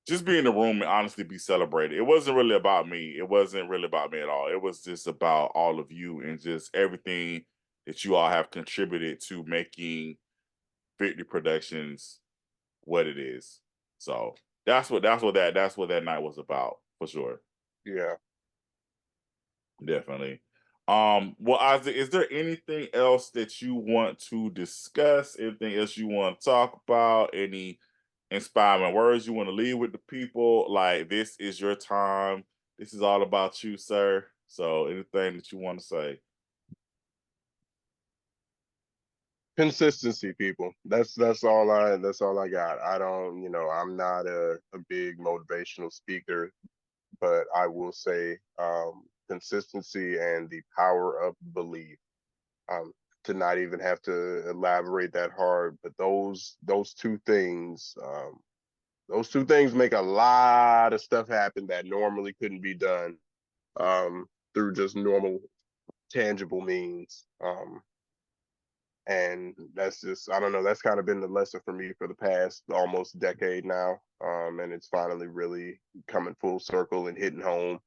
just be in the room and honestly be celebrated. It wasn't really about me. It wasn't really about me at all. It was just about all of you and just everything that you all have contributed to making Victory Productions what it is. So that's what that night was about for sure. yeah. Definitely. Well, Isaac, is there anything else that you want to discuss? Anything else you want to talk about? Any inspiring words you want to leave with the people? Like, this is your time. This is all about you, sir. So, anything that you want to say? Consistency, people. That's all I got. I don't, I'm not a big motivational speaker, but I will say consistency and the power of belief. Um, to not even have to elaborate that hard, but those two things make a lot of stuff happen that normally couldn't be done through just normal tangible means. And that's just, I don't know, that's kind of been the lesson for me for the past almost decade now. And it's finally really coming full circle and hitting home.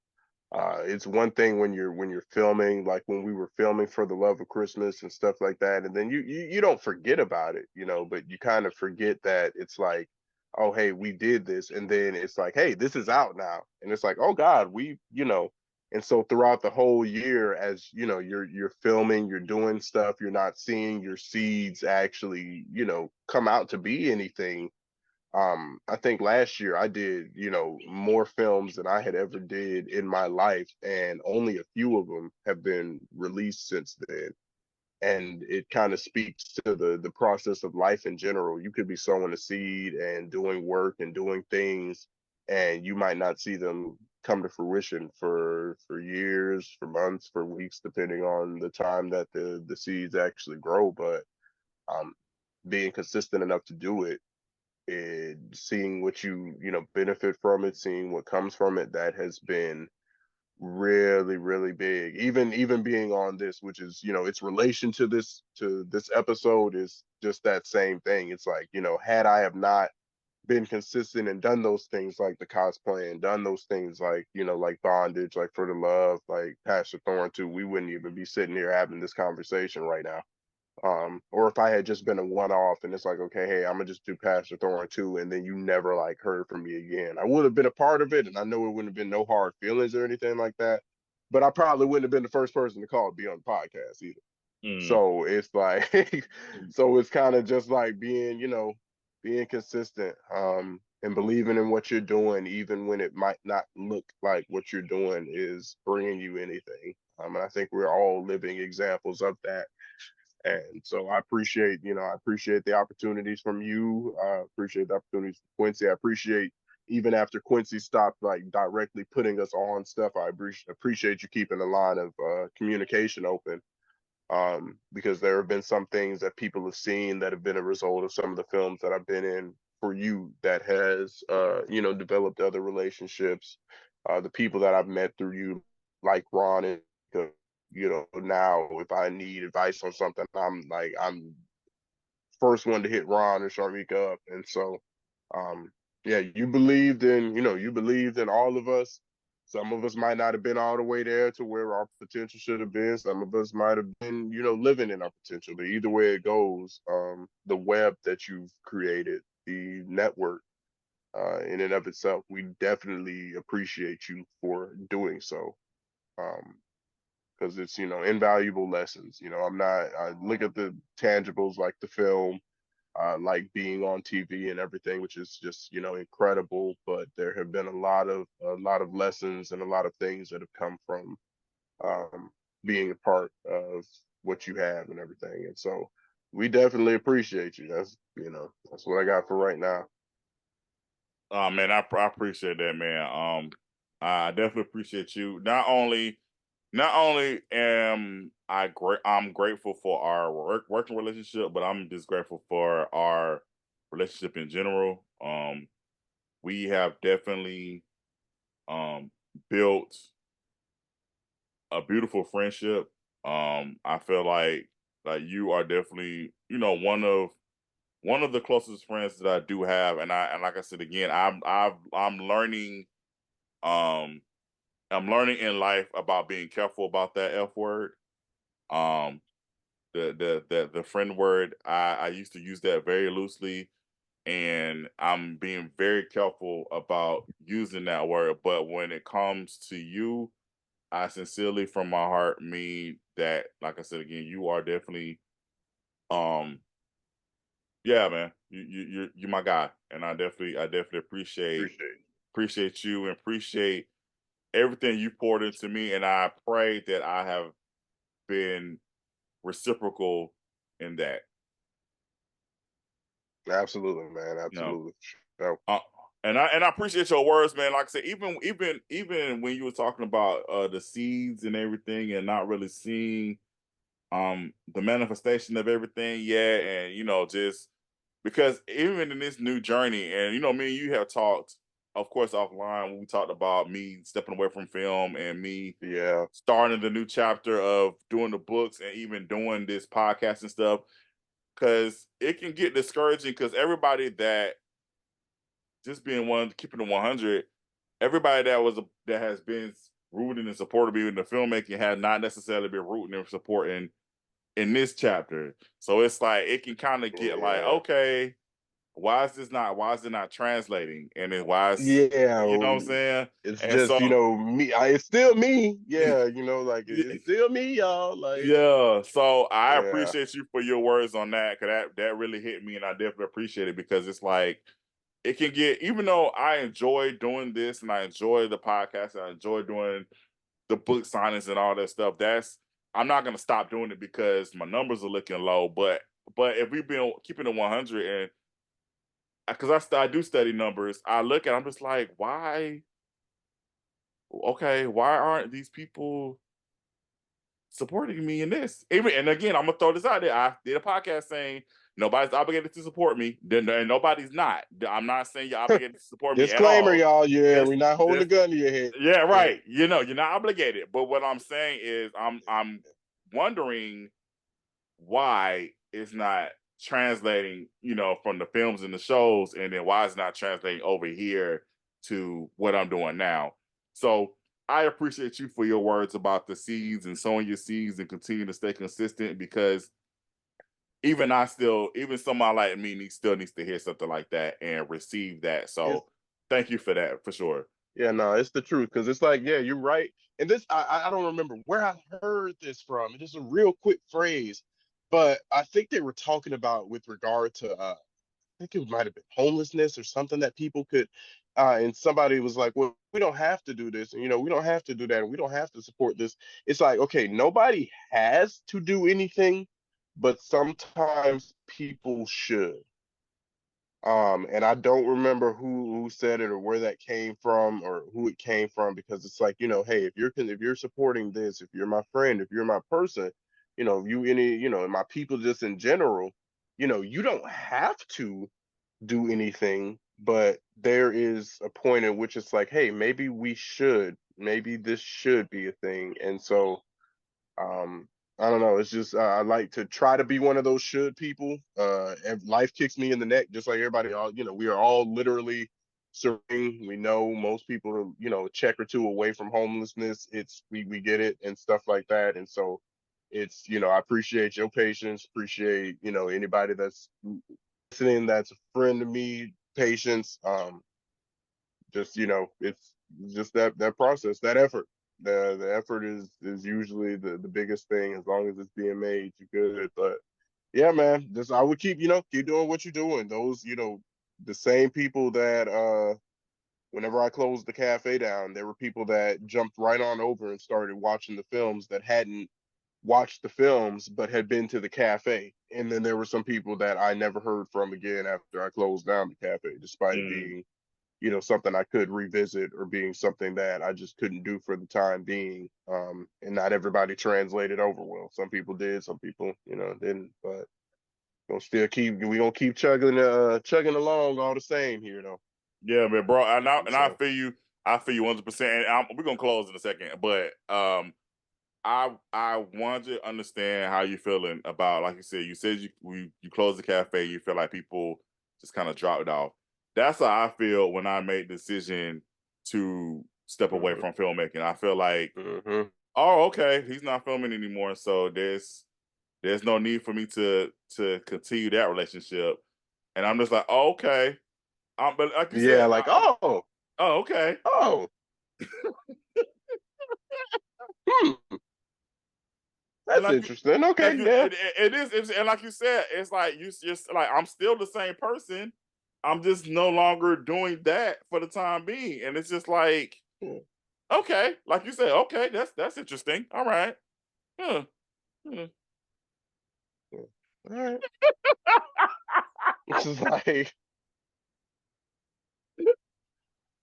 It's one thing when you're filming, like when we were filming for the Love of Christmas and stuff like that, and then you don't forget about it, but you kind of forget that it's like, oh hey, we did this, and then it's like, hey, this is out now, and it's like, oh God, and so throughout the whole year, as you're filming, you're doing stuff, you're not seeing your seeds actually, come out to be anything. I think last year I did, more films than I had ever did in my life, and only a few of them have been released since then. And it kind of speaks to the process of life in general. You could be sowing a seed and doing work and doing things, and you might not see them come to fruition for years, for months, for weeks, depending on the time that the seeds actually grow. But um, being consistent enough to do it, and seeing what benefit from it, seeing what comes from it, that has been really really big. Even being on this, which is, its relation to this episode, is just that same thing. It's like, had I have not been consistent and done those things like the cosplay and done those things like, like Bondage, like For the Love, like Pastor Thorne too, we wouldn't even be sitting here having this conversation right now. Or if I had just been a one-off and it's like, okay, hey, I'm gonna just do Pastor Thorne too, and then you never like heard from me again, I would have been a part of it, and I know it wouldn't have been no hard feelings or anything like that, but I probably wouldn't have been the first person to call to be on the podcast either. Mm, So it's like, so it's kind of just like being consistent, and believing in what you're doing, even when it might not look like what you're doing is bringing you anything. And I think we're all living examples of that. And so I appreciate the opportunities from you. I appreciate the opportunities from Quincy. I appreciate, even after Quincy stopped like directly putting us on stuff, I appreciate you keeping the line of communication open. Because there have been some things that people have seen that have been a result of some of the films that I've been in for you that has, developed other relationships. The people that I've met through you, like Ron, and now if I need advice on something, I'm first one to hit Ron and Sharmika up. And so, yeah, you believed in all of us. Some of us might not have been all the way there to where our potential should have been. Some of us might have been, living in our potential. But either way it goes, the web that you've created, the network, in and of itself, we definitely appreciate you for doing so. Because it's, invaluable lessons. I look at the tangibles like the film, like being on TV and everything, which is just incredible. But there have been a lot of lessons and a lot of things that have come from being a part of what you have and everything. And so we definitely appreciate you. That's what I got for right now. Oh man, I appreciate that, man. I definitely appreciate you. Not only am I'm grateful for our working relationship, but I'm just grateful for our relationship in general. We have definitely built a beautiful friendship. I feel like you are definitely, one of the closest friends that I do have, and like I said again, um I'm learning in life about being careful about that F word. Um, the friend word, I used to use that very loosely, and I'm being very careful about using that word. But when it comes to you, I sincerely, from my heart, mean that. Like I said again, you are definitely, um, yeah, man, you're my guy, and I definitely Appreciate it. appreciate you and appreciate everything you poured into me, and I pray that I have been reciprocal in that. Absolutely, man. You know, Absolutely. So, uh, and I appreciate your words, man. Like I said, even when you were talking about the seeds and everything, and not really seeing the manifestation of everything yet, and just because even in this new journey, and me and you have talked, of course, offline when we talked about me stepping away from film and me yeah. starting the new chapter of doing the books and even doing this podcast and stuff, because it can get discouraging because everybody that just being one keeping it 100, everybody that has been rooting and supporting me in the filmmaking has not necessarily been rooting and supporting in this chapter. So it's like it can kind of get like, Yeah. okay, why is it not translating? And then Yeah. you know what I'm saying? It's And just, so me. It's still me. Yeah. Like it's still me, y'all. Like, yeah, so I yeah. appreciate you for your words on that, because that really hit me, and I definitely appreciate it, because it's like it can get, even though I enjoy doing this and I enjoy the podcast and I enjoy doing the book signings and all that stuff. I'm not gonna stop doing it because my numbers are looking low. But if we've been keeping it 100, and because I do study numbers, I look at, I'm just like, why? Okay, why aren't these people supporting me in this? Even, and again, I'm gonna throw this out there. I did a podcast saying nobody's obligated to support me. Then and nobody's not. I'm not saying you're obligated to support me at Disclaimer, all. y'all. Yeah, This we're not holding a this gun to your head. yeah, right. You're not obligated. But what I'm saying is I'm wondering why it's not translating, from the films and the shows, and then why it's not translating over here to what I'm doing now. So I appreciate you for your words about the seeds and sowing your seeds and continue to stay consistent, because even somebody like me still needs to hear something like that and receive that. It's So thank you for that, for sure. Yeah, no, it's the truth because it's like, yeah, you're right. And this, I don't remember where I heard this from. It's just a real quick phrase, but I think they were talking about with regard to, I think it might have been homelessness or something that people could, and somebody was like, well, we don't have to do this, and we don't have to do that, and we don't have to support this. It's like, okay, nobody has to do anything, but sometimes people should. And I don't remember who said it or where that came from or who it came from, because it's like, hey, if you're supporting this, if you're my friend, if you're my person, if you any, and my people just in general, you don't have to do anything, but there is a point at which it's like, hey, maybe this should be a thing. And so um, I don't know. It's just I like to try to be one of those should people. And life kicks me in the neck, just like everybody. All we are all literally serving. We know most people are, a check or two away from homelessness. We get it and stuff like that. And so it's I appreciate your patience. Appreciate anybody that's listening. That's a friend to me. Patience. Just it's just that process, that effort. The effort is usually the biggest thing. As long as it's being made, you're good. But yeah, man, just I would keep doing what you're doing. Those the same people that whenever I closed the cafe down, there were people that jumped right on over and started watching the films that hadn't watched the films but had been to the cafe. And then there were some people that I never heard from again after I closed down the cafe, despite it Mm. being something I could revisit or being something that I just couldn't do for the time being. And not everybody translated over well. Some people did, some people, didn't. But we gonna keep chugging along all the same here though. Yeah, man, bro. And I So feel you. I feel you 100%. And we're gonna close in a second, but I want to understand how you feeling about, like you said. You said you closed the cafe. You feel like people just kind of dropped off. That's how I feel when I made the decision to step away mhm, from filmmaking. I feel like, mhm. oh, okay, he's not filming anymore, so there's no need for me to continue that relationship. And I'm just like, oh, okay. But like you Yeah, said, like, oh, oh, okay. oh, hmm, And that's interesting. Okay, yeah. it is, and like you said, it's like you just like, I'm still the same person. I'm just no longer doing that for the time being, and it's just like, Yeah, okay, like you said, okay, that's interesting. All right, huh. Hmm. yeah. All right. It's just like,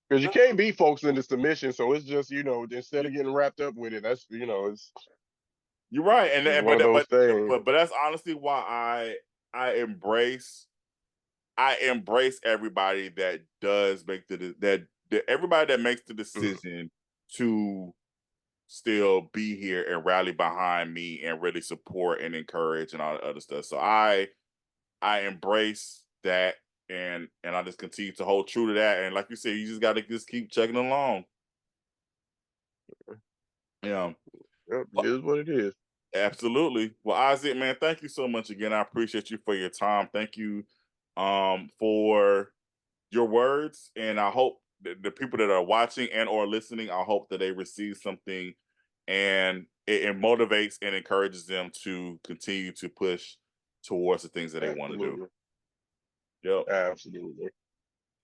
because you can't beat folks into submission, so it's just instead of getting wrapped up with it, that's You're right, and it's one of those things. but that's honestly why I embrace I embrace everybody that does make that everybody that makes the Mm, decision to still be here and rally behind me and really support and encourage and all the other stuff. So I embrace that, and I just continue to hold true to that. And like you said, you just got to just keep chugging along. Yeah, yep, it well, is what it is. absolutely. Well, Isaac, man, thank you so much again. I appreciate you for your time. Thank you for your words, and I hope the people that are watching and or listening, I hope that they receive something, and it motivates and encourages them to continue to push towards the things that they want to do. Absolutely. Yep. Absolutely.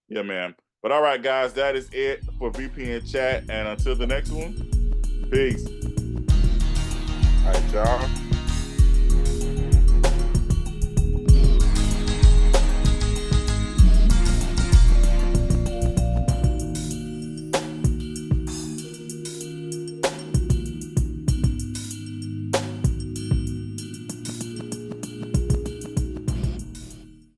Yeah, man. But all right, guys, that is it for VPN chat, and until the next one, peace. All right, y'all.